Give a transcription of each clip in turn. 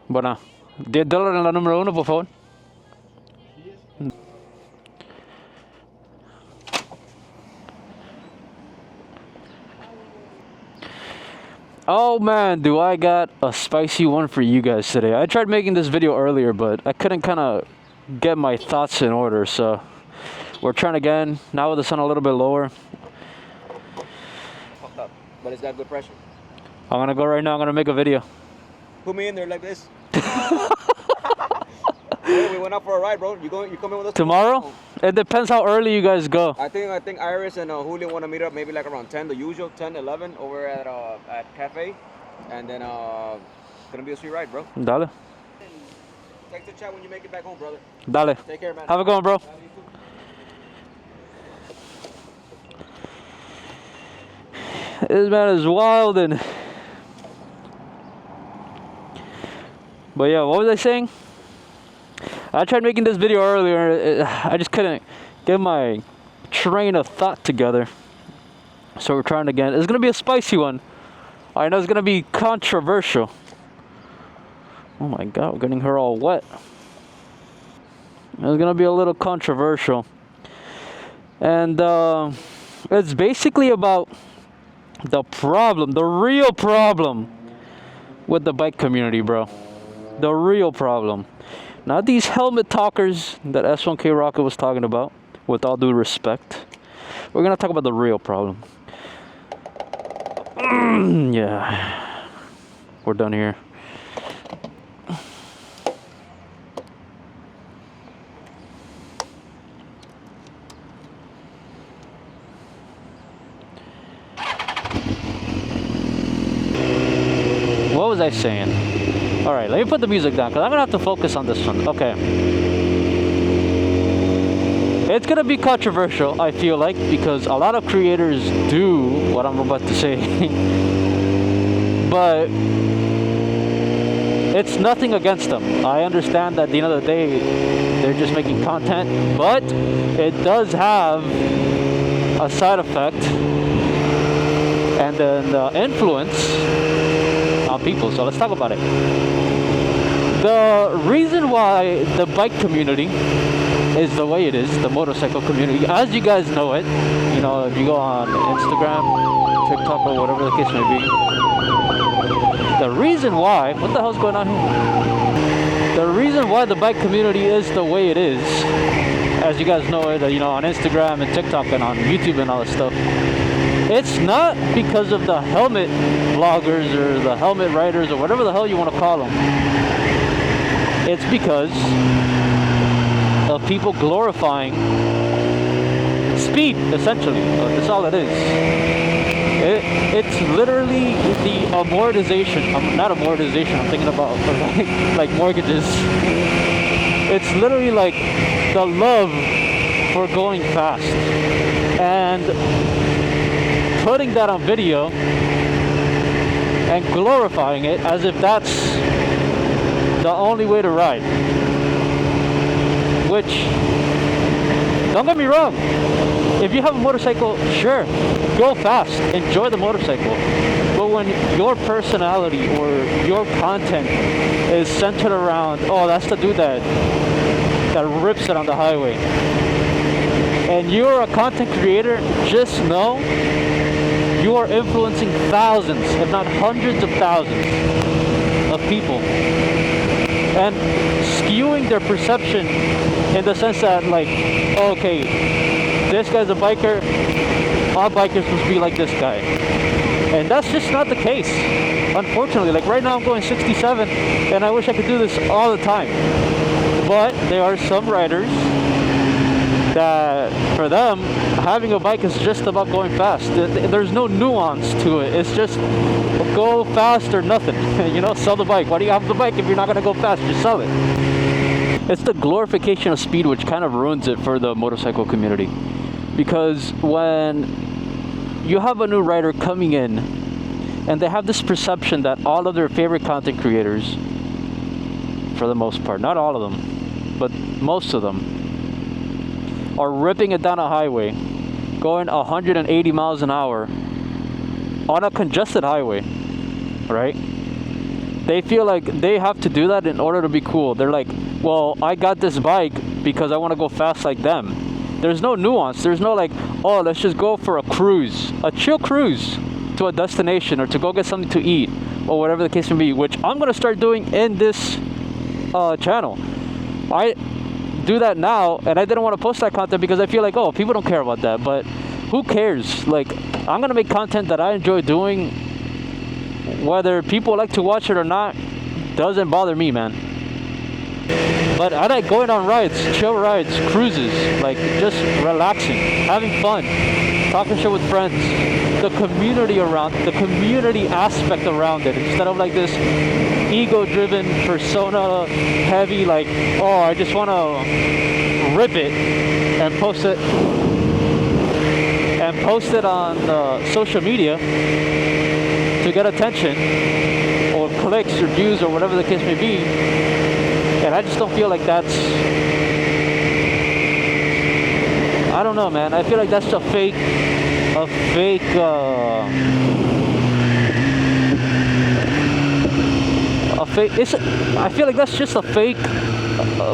Bueno, $10 en la número 1, por favor. Oh man, do I got a spicy one for you guys today. I tried making this video earlier, but I couldn't kind of get my thoughts in order, so we're trying again, now with the sun a little bit lower. Fucked up, but it's got good pressure. I'm gonna go right now, I'm gonna make a video. Put me in there like this. Hey, we went out for a ride, bro. You coming with us Tomorrow? It depends how early you guys go. I think Iris and Julio want to meet up maybe like around 10, the usual 10, 11 over at Cafe, and then gonna be a sweet ride, bro. Dale. Text the chat when you make it back home, brother. Dale. Take care, man. Have a good one, bro. This man is wild and... But yeah, what was I saying? I tried making this video earlier. I just couldn't get my train of thought together. So we're trying again. It's gonna be a spicy one. I know it's gonna be controversial. Oh my god, we're getting her all wet. It's gonna be a little controversial. And it's basically about the problem, the real problem with the bike community, bro. The real problem. Not these helmet talkers that S1K Rocket was talking about, with all due respect. We're gonna talk about the real problem. Yeah. We're done here. What was I saying? Alright, let me put the music down because I'm gonna have to focus on this one. Okay. It's gonna be controversial, I feel like, because a lot of creators do what I'm about to say. But it's nothing against them. I understand that at the end of the day, they're just making content, but it does have a side effect and then the influence on people. So let's talk about it. The reason why the bike community is the way it is, the motorcycle community, as you guys know it, you know, if you go on Instagram, TikTok, or whatever the case may be, the reason why, what the hell's going on here? The reason why the bike community is the way it is, as you guys know it, you know, on Instagram and TikTok and on YouTube and all that stuff, it's not because of the helmet vloggers or the helmet riders or whatever the hell you want to call them. It's because of people glorifying speed, essentially. That's all it is. It's literally the amortization. Not amortization, I'm thinking about like mortgages. It's literally like the love for going fast. And putting that on video and glorifying it as if that's the only way to ride. Which, don't get me wrong, if you have a motorcycle, sure, go fast, enjoy the motorcycle. But when your personality or your content is centered around, oh, that's the dude that rips it on the highway, and you're a content creator, just know you are influencing thousands, if not hundreds of thousands of people, and skewing their perception in the sense that, like, okay, this guy's a biker, all bikers must be like this guy. And that's just not the case, unfortunately. Like right now I'm going 67 and I wish I could do this all the time. But there are some riders that for them having a bike is just about going fast. There's no nuance to it. It's just go fast or nothing. You know, sell the bike. Why do you have the bike if you're not going to go fast? Just sell it. It's the glorification of speed which kind of ruins it for the motorcycle community. Because when you have a new rider coming in and they have this perception that all of their favorite content creators, for the most part, not all of them, but most of them, are ripping it down a highway, going 180 miles an hour on a congested highway, right? they feel like they have to do that in order to be cool. They're like, well, I got this bike because I want to go fast like them. There's no nuance. There's no like, oh, let's just go for a cruise, a chill cruise to a destination, or to go get something to eat, or whatever the case may be, which I'm going to start doing in this channel. I do that now, and I didn't want to post that content because I feel like, oh, people don't care about that, but who cares? Like, I'm going to make content that I enjoy doing. Whether people like to watch it or not doesn't bother me, man. But I like going on rides, chill rides, cruises, like just relaxing, having fun, talking shit with friends, the community around, the community aspect around it, instead of like this ego-driven, persona-heavy, like, oh, I just want to rip it and post it on social media to get attention or clicks or views or whatever the case may be. And I just don't feel like that's, I don't know, man. I feel like that's a fake I feel like that's just a fake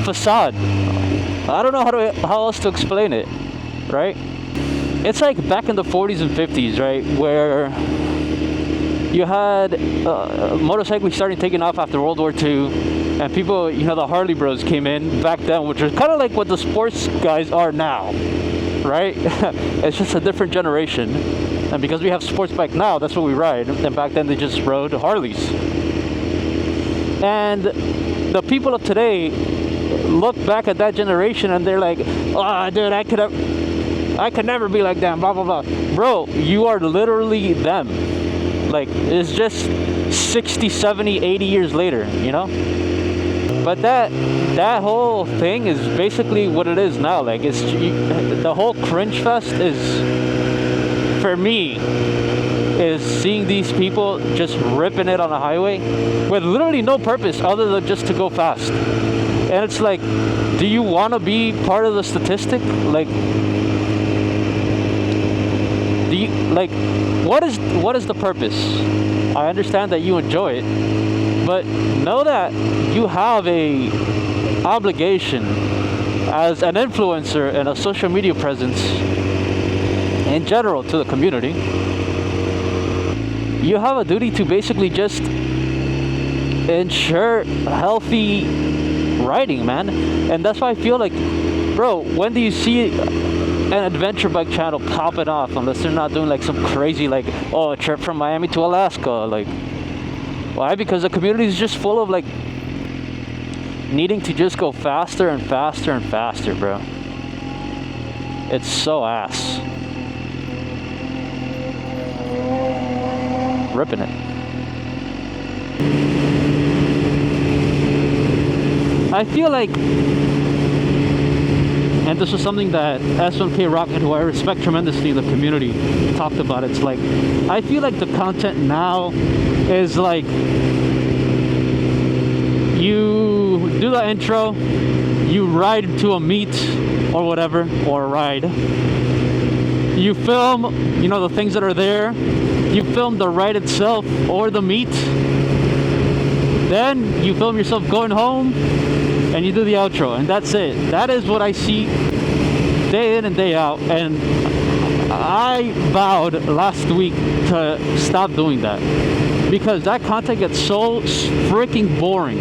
facade. I don't know how else to explain it, right? It's like back in the 40s and 50s, right, where you had motorcycling starting taking off after World War II, and people, the Harley Bros came in back then, which was kind of like what the sports guys are now, right? It's just a different generation, and because we have sports bike now, that's what we ride, and back then they just rode Harleys. And the people of today look back at that generation and they're like, oh, dude, I could never be like them, blah, blah, blah. Bro, you are literally them. Like, it's just 60, 70, 80 years later, But that whole thing is basically what it is now. Like, the whole cringe fest is, for me, is seeing these people just ripping it on a highway with literally no purpose other than just to go fast. And it's like, do you want to be part of the statistic? Like, what is the purpose? I understand that you enjoy it, but know that you have a obligation as an influencer and a social media presence in general to the community. You have a duty to basically just ensure healthy riding, man. And that's why I feel like, bro, when do you see an adventure bike channel popping off, unless they're not doing like some crazy, like, oh, a trip from Miami to Alaska? Like, why? Because the community is just full of like needing to just go faster and faster and faster, bro. It's so ass. Ripping it. I feel like, and this was something that S1K Rocket, who I respect tremendously in the community, talked about. It's like, I feel like the content now is like, you do the intro, you ride to a meet or whatever, or a ride. You film, the things that are there. You film the ride itself or the meet. Then you film yourself going home and you do the outro, and that's it. That is what I see day in and day out, and I vowed last week to stop doing that because that content gets so freaking boring,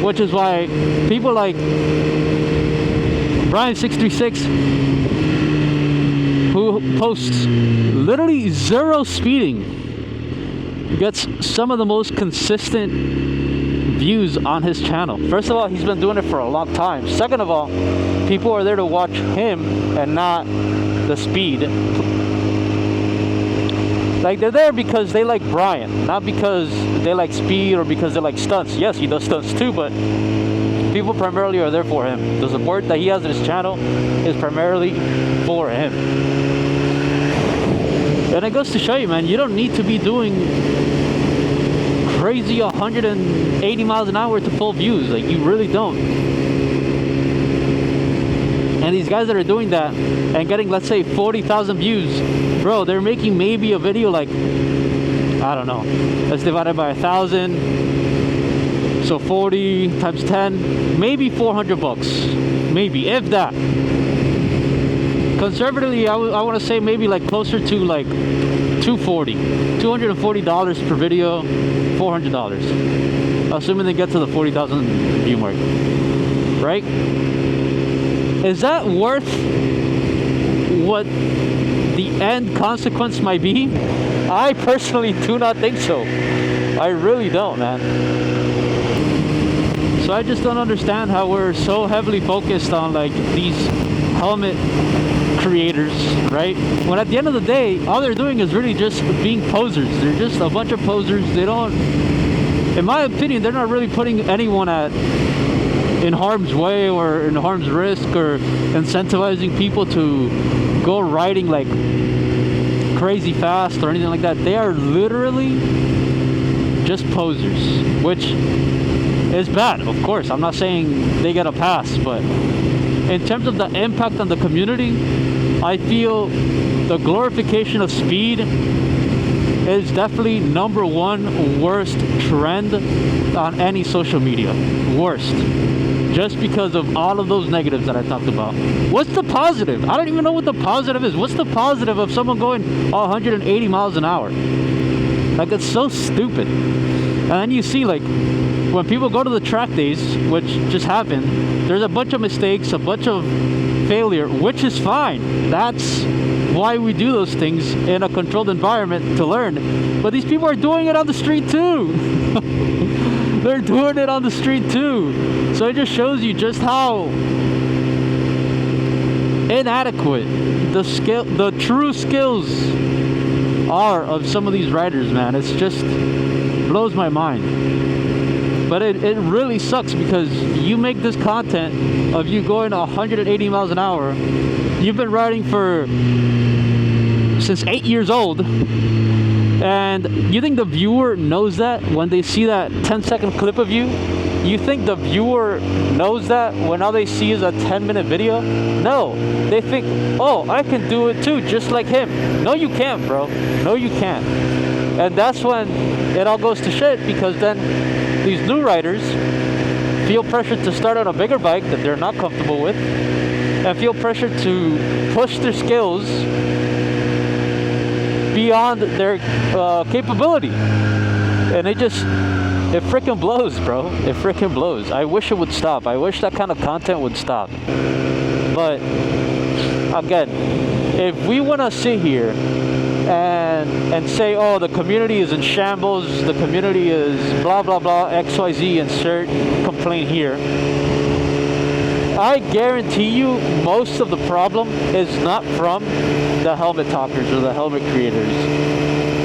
which is why people like Brian636, who posts literally zero speeding, gets some of the most consistent views on his channel. First of all, he's been doing it for a long time. Second of all, people are there to watch him and not the speed. Like, they're there because they like Brian, not because they like speed or because they like stunts. Yes, he does stunts too, but people primarily are there for him. The support that he has in his channel is primarily for him. And it goes to show you, man, you don't need to be doing crazy 180 miles an hour to pull views. Like, you really don't. And these guys that are doing that and getting, let's say, 40,000 views, bro, they're making maybe a video like, I don't know, let's divide it by 1,000. So 40 times 10, maybe 400 bucks, maybe, if that. Conservatively, I want to say maybe like closer to like $240 per video, $400, assuming they get to the 40,000 view mark, right? Is that worth what the end consequence might be? I personally do not think so. I really don't, man. So I just don't understand how we're so heavily focused on like these helmet creators, right? When at the end of the day, all they're doing is really just being posers. They're just a bunch of posers. They don't, in my opinion, they're not really putting anyone in harm's way or in harm's risk or incentivizing people to go riding like crazy fast or anything like that. They are literally just posers, which is bad, of course. I'm not saying they get a pass, but in terms of the impact on the community, I feel the glorification of speed is definitely #1 worst trend on any social media. Worst. Just because of all of those negatives that I talked about. What's the positive? I don't even know what the positive is. What's the positive of someone going 180 miles an hour? Like, it's so stupid. And then you see, like, when people go to the track days, which just happened, there's a bunch of mistakes, a bunch of failure, which is fine. That's why we do those things in a controlled environment, to learn. But these people are doing it on the street too. They're doing it on the street too. So it just shows you just how inadequate the true skills are of some of these riders, man. It's just blows my mind. But it really sucks, because you make this content of you going 180 miles an hour. You've been riding since 8 years old, and you think the viewer knows that when they see that 10-second clip of you? You think the viewer knows that when all they see is a 10-minute video? No, they think, oh, I can do it too, just like him. No, you can't, bro. No, you can't. And that's when it all goes to shit, because then these new riders feel pressured to start on a bigger bike that they're not comfortable with, and feel pressured to push their skills beyond their capability. And it freaking blows, bro. It freaking blows. I wish it would stop. I wish that kind of content would stop. But again, if we want to sit here and say, oh, the community is in shambles, the community is blah blah blah, XYZ, insert complaint here, I guarantee you most of the problem is not from the helmet talkers or the helmet creators.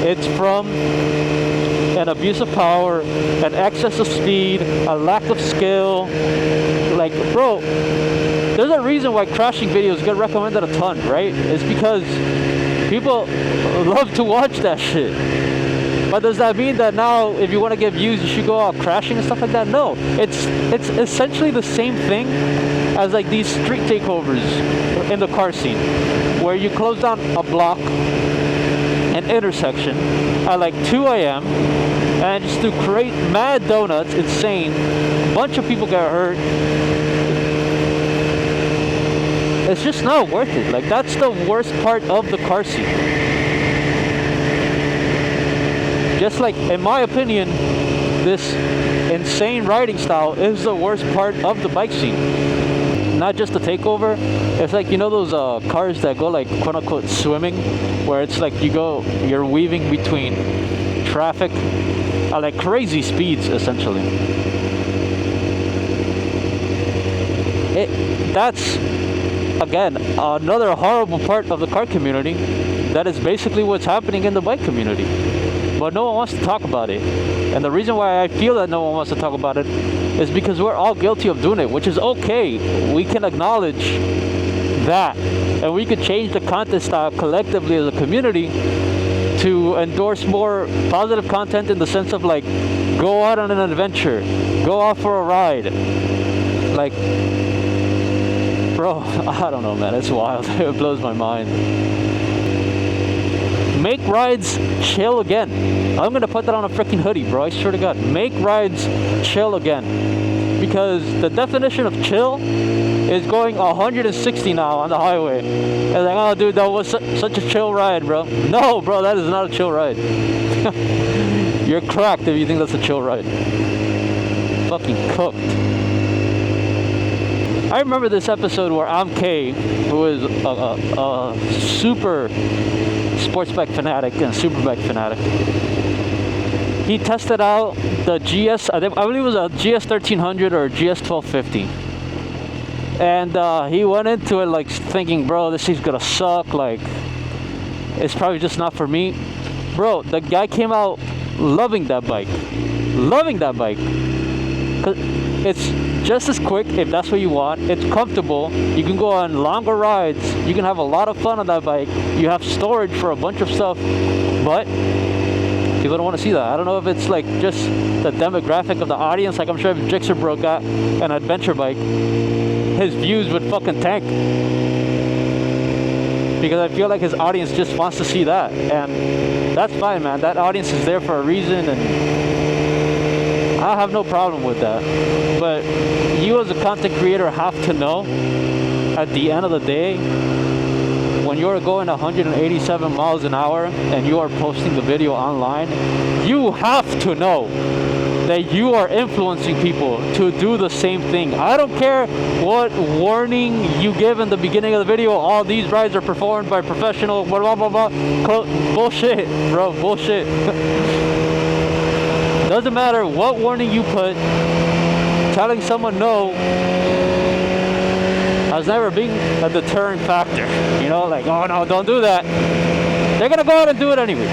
It's from an abuse of power, an excess of speed, a lack of skill. Like, bro, there's a reason why crashing videos get recommended a ton, right? It's because people love to watch that shit. But does that mean that now, if you want to get views, you should go out crashing and stuff like that? No. It's essentially the same thing as like these street takeovers in the car scene, where you close down a block, an intersection, at like 2 a.m. and just do mad donuts, insane. A bunch of people get hurt. It's just not worth it. Like, that's the worst part of the car scene. Just like, in my opinion, this insane riding style is the worst part of the bike scene. Not just the takeover. It's like, you know those cars that go like quote unquote swimming, where it's like you're weaving between traffic at like crazy speeds, essentially. That's again another horrible part of the car community. That is basically what's happening in the bike community. But no one wants to talk about it. And the reason why I feel that no one wants to talk about it is because we're all guilty of doing it, which is okay. We can acknowledge that. And we could change the content style collectively as a community to endorse more positive content, in the sense of like, go out on an adventure, go out for a ride. Like, bro, I don't know, man. It's wild. It blows my mind. Make rides chill again. I'm gonna put that on a freaking hoodie, bro. I swear to God. Make rides chill again. Because the definition of chill is going 160 now on the highway. And like, oh, dude, that was such a chill ride, bro. No, bro, that is not a chill ride. You're cracked if you think that's a chill ride. Fucking cooked. I remember this episode where K, who is a super sports bike fanatic and super bike fanatic, he tested out the GS, I believe it was a GS 1300 or a GS 1250. And he went into it like thinking, bro, this thing's gonna suck, like, it's probably just not for me. Bro, the guy came out loving that bike. Loving that bike. 'Cause it's just as quick if that's what you want. It's comfortable. You can go on longer rides. You can have a lot of fun on that bike. You have storage for a bunch of stuff. But people don't want to see that. I don't know if it's like just the demographic of the audience. Like, I'm sure if Jixer Bro got an adventure bike, his views would fucking tank. Because I feel like his audience just wants to see that. And that's fine, man. That audience is there for a reason, and I have no problem with that. But you as a content creator have to know, at the end of the day, when you're going 187 miles an hour and you are posting the video online, you have to know that you are influencing people to do the same thing. I don't care what warning you give in the beginning of the video. All these rides are performed by professional, blah, blah, blah, blah. Bullshit, bro, bullshit. Doesn't matter what warning you put, telling someone no has never been a deterrent factor. You know, like, oh no, don't do that. They're gonna go out and do it anyways.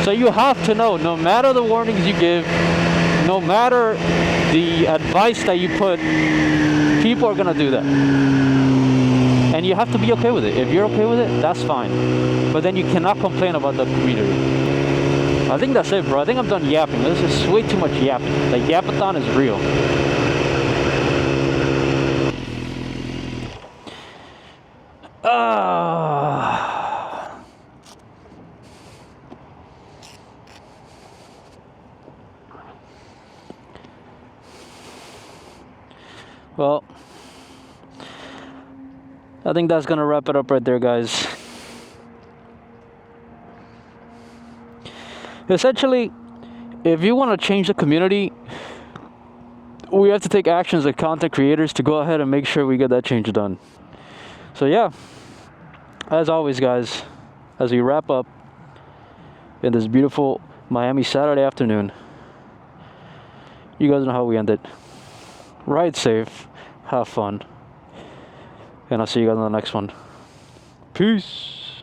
So you have to know, no matter the warnings you give, no matter the advice that you put, people are gonna do that. And you have to be okay with it. If you're okay with it, that's fine. But then you cannot complain about the community. I think that's it, bro. I think I'm done yapping. This is way too much yapping. The yapathon is real. Well, I think that's gonna wrap it up right there, guys. Essentially, if you want to change the community, we have to take actions as content creators to go ahead and make sure we get that change done. So yeah, as always, guys, as we wrap up in this beautiful Miami Saturday afternoon, you guys know how we end it. Ride safe, have fun, and I'll see you guys on the next one. Peace.